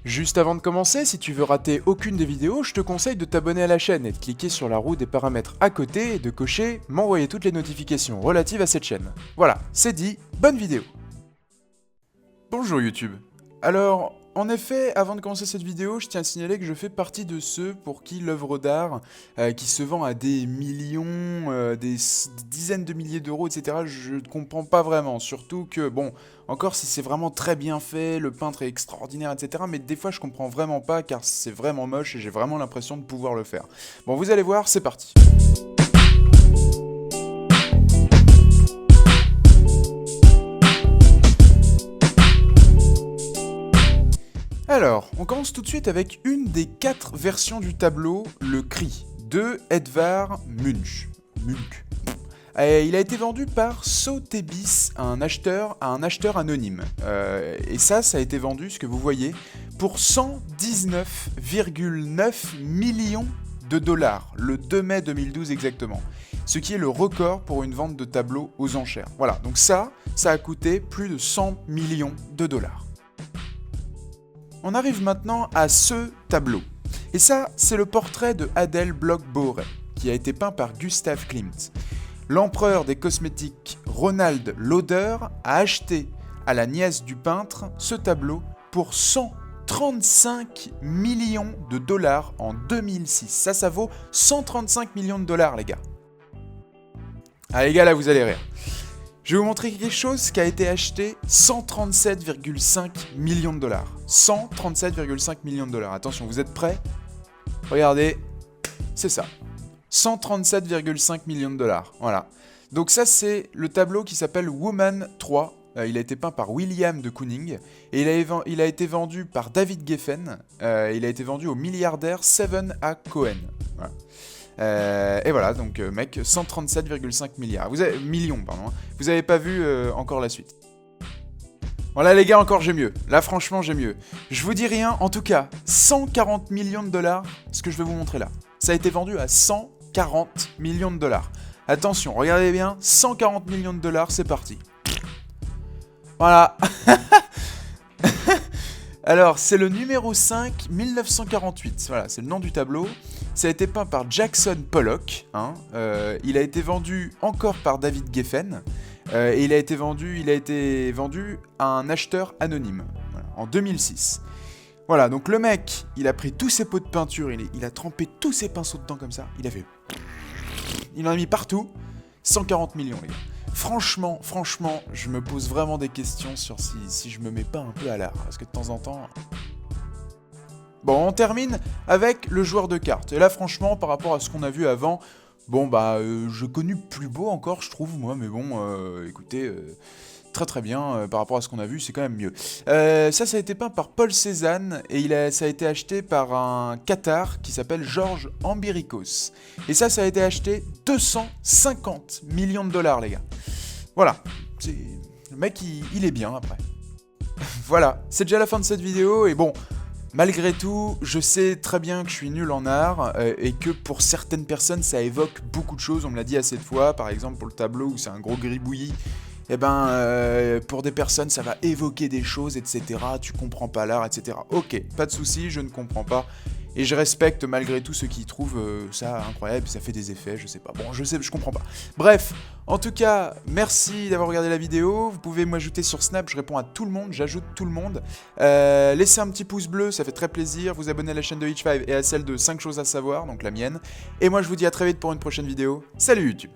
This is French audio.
Juste avant de commencer, si tu veux rater aucune des vidéos, je te conseille de t'abonner à la chaîne et de cliquer sur la roue des paramètres à côté et de cocher « M'envoyer toutes les notifications relatives à cette chaîne ». Voilà, c'est dit, bonne vidéo. Bonjour YouTube. Alors, en effet, avant de commencer cette vidéo, je tiens à signaler que je fais partie de ceux pour qui l'œuvre d'art, qui se vend à des millions, des dizaines de milliers d'euros, etc., je ne comprends pas vraiment. Surtout que, bon, encore si c'est vraiment très bien fait, le peintre est extraordinaire, etc., mais des fois je comprends vraiment pas car c'est vraiment moche et j'ai vraiment l'impression de pouvoir le faire. Bon, vous allez voir, c'est parti. Alors, on commence tout de suite avec une des 4 versions du tableau, le Cri, de Edvard Munch. Il a été vendu par Sotheby's à un acheteur anonyme. Et ça a été vendu, ce que vous voyez, pour 119,9 millions de dollars, le 2 mai 2012 exactement. Ce qui est le record pour une vente de tableau aux enchères. Voilà, donc ça a coûté plus de 100 millions de dollars. On arrive maintenant à ce tableau. Et ça, c'est le portrait de Adele Bloch-Bore, qui a été peint par Gustav Klimt. L'empereur des cosmétiques Ronald Lauder a acheté à la nièce du peintre ce tableau pour 135 millions de dollars en 2006. Ça vaut 135 millions de dollars, les gars. Ah les gars, là vous allez rire. Je vais vous montrer quelque chose qui a été acheté 137,5 millions de dollars. 137,5 millions de dollars. Attention, vous êtes prêts? Regardez, c'est ça. 137,5 millions de dollars. Voilà. Donc ça, c'est le tableau qui s'appelle Woman 3. Il a été peint par William de Kooning. Et il a été vendu par David Geffen. Il a été vendu au milliardaire Stephen A. Cohen. Voilà. Et voilà, donc mec, 137,5 millions, pardon. Vous avez pas vu encore la suite. Voilà les gars, encore j'ai mieux. Là franchement j'ai mieux. Je vous dis rien, en tout cas, 140 millions de dollars, ce que je vais vous montrer là. Ça a été vendu à 140 millions de dollars. Attention, regardez bien, 140 millions de dollars, c'est parti. Voilà. Alors, c'est le numéro 5, 1948. Voilà, c'est le nom du tableau. Ça a été peint par Jackson Pollock. Il a été vendu encore par David Geffen. Et il a été vendu à un acheteur anonyme, voilà, en 2006. Voilà, donc le mec, il a pris tous ses pots de peinture, il a trempé tous ses pinceaux dedans comme ça. Il en a mis partout. 140 millions, les gars. Franchement, je me pose vraiment des questions sur si je me mets pas un peu à l'art. Parce que de temps en temps... Bon, on termine avec le joueur de cartes. Et là, franchement, par rapport à ce qu'on a vu avant, bon, je connais plus beau encore, je trouve, moi. Mais bon, écoutez, très bien. Par rapport à ce qu'on a vu, c'est quand même mieux. Ça a été peint par Paul Cézanne. Et ça a été acheté par un Qatar qui s'appelle Georges Ambirikos. Et ça a été acheté 250 millions de dollars, les gars. Voilà. Le mec, il est bien, après. Voilà, c'est déjà la fin de cette vidéo. Et bon... Malgré tout, je sais très bien que je suis nul en art et que pour certaines personnes, ça évoque beaucoup de choses. On me l'a dit assez de fois, par exemple pour le tableau où c'est un gros gribouillis. Pour des personnes, ça va évoquer des choses, etc. Tu comprends pas l'art, etc. Ok, pas de souci, je ne comprends pas. Et je respecte malgré tout ceux qui trouvent ça incroyable, ça fait des effets, je sais pas. Bon, je comprends pas. Bref, en tout cas, merci d'avoir regardé la vidéo. Vous pouvez m'ajouter sur Snap, je réponds à tout le monde, j'ajoute tout le monde. Laissez un petit pouce bleu, ça fait très plaisir. Vous abonnez à la chaîne de Hitch5 et à celle de 5 choses à savoir, donc la mienne. Et moi, je vous dis à très vite pour une prochaine vidéo. Salut YouTube!